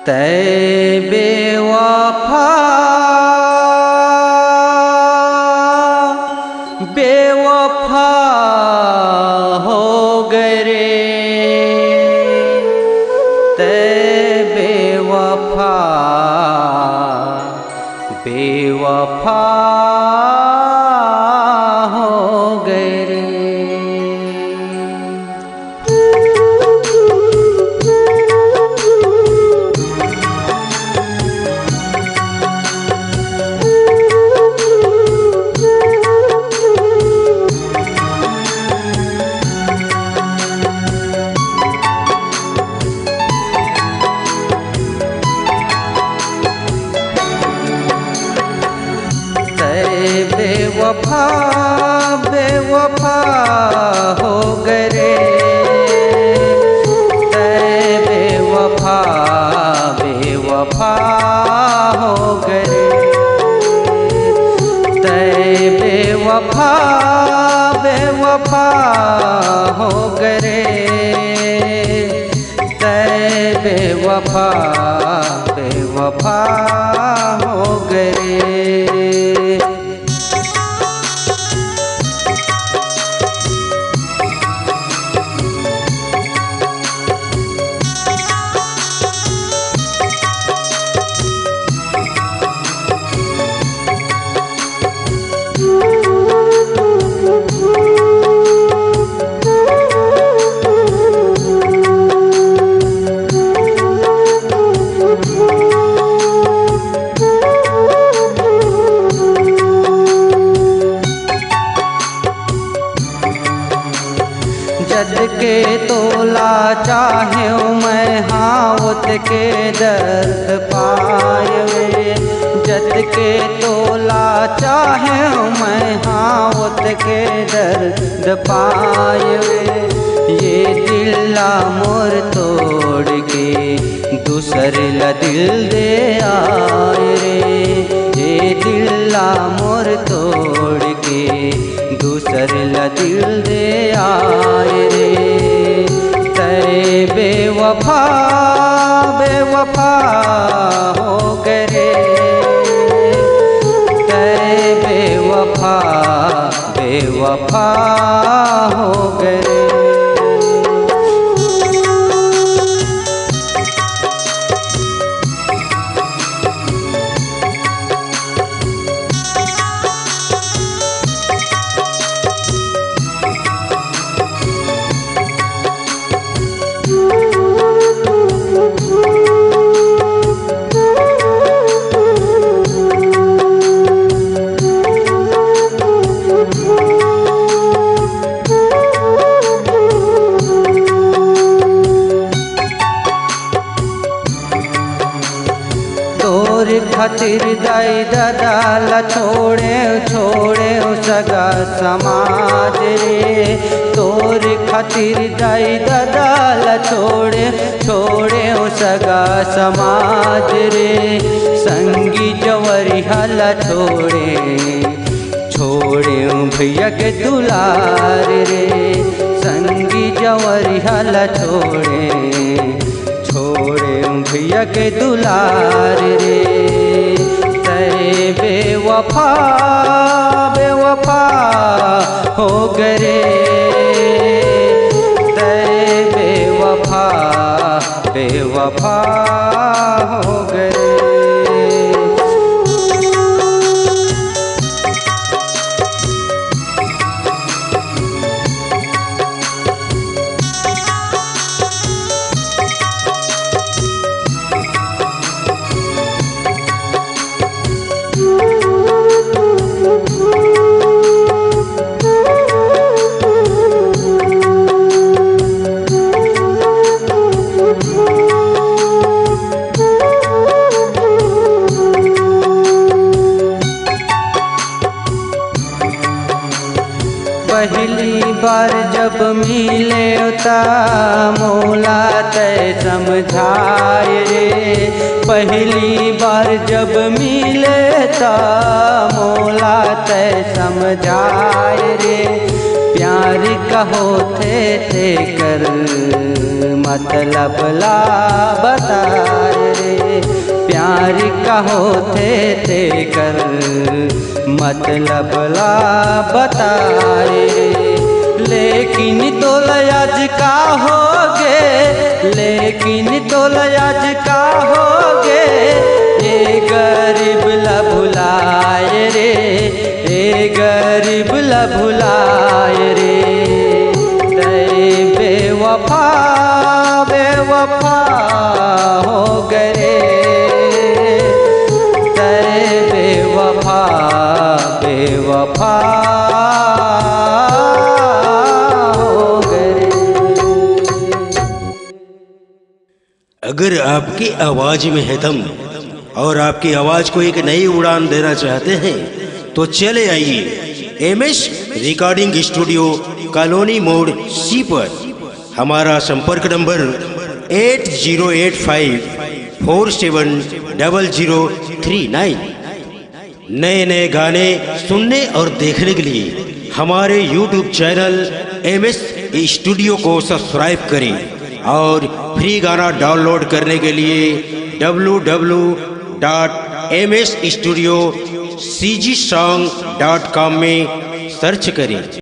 तै बेवफा बेवफा हो गए रे, तै बेवफा बेवफा हो गए रे। बेवफा बेवफा हो गए रे, तै बेवफा बेवफा हो गए रे, तै बेवफा बेवफा हो गए रे, तै बेवफा बेवफा हो गए रे। जद के तोला चाहे मैं हावत के दर्द पाए, जद के तोला चाहे मैं हावत के दर्द पाए, ये दिल्ला मोर तोड़ के दूसर ला दिल दे आए रे, ये दिल्ला मोर तोड़ के दूसर ला दिल दे आए रे, तै बेवफा बेवफा हो गए रे, तै बेवफा बेवफा हो गए रे। तोर खातिर दाई दादा ला छोड़े छोड़े सगा समाज रे, तोर खातिर दाई दादा ला छोड़े छोड़े सगा समाज रे, संगी जवरिया ला छोड़े छोड़े भैया के दुलार रे, संगी जवरिया ला छोड़े छोड़े भैया के दुलार रे, तै बेवफा बेवफा हो गए रे, तै बेवफा बेवफा हो गए रे। पहली बार जब मिले ता मौला तै समझाए रे, पहली बार जब मिले ता मौला तै समझाए रे, प्यार का होते थे कर मतलब ला बताए रे, प्यार का होते थे कर मतलब ला बताए रे। लेकिन तो आज का होगे, लेकिन तो आज का होगे, ये गरीब ला भुलाए रे, ये गरीब ला भुलाए रे। दे बेवफा बेवफा हो गए, दे बेवफा बेवफा अगर आपकी आवाज में है दम और आपकी आवाज को एक नई उड़ान देना चाहते हैं तो चले आइए एमएस रिकॉर्डिंग स्टूडियो कॉलोनी मोड़ सी पर। हमारा संपर्क नंबर 8085470039। नए नए गाने सुनने और देखने के लिए हमारे यूट्यूब चैनल एमएस स्टूडियो को सब्सक्राइब करें और फ्री गाना डाउनलोड करने के लिए www.msstudiocgsong.com में सर्च करें।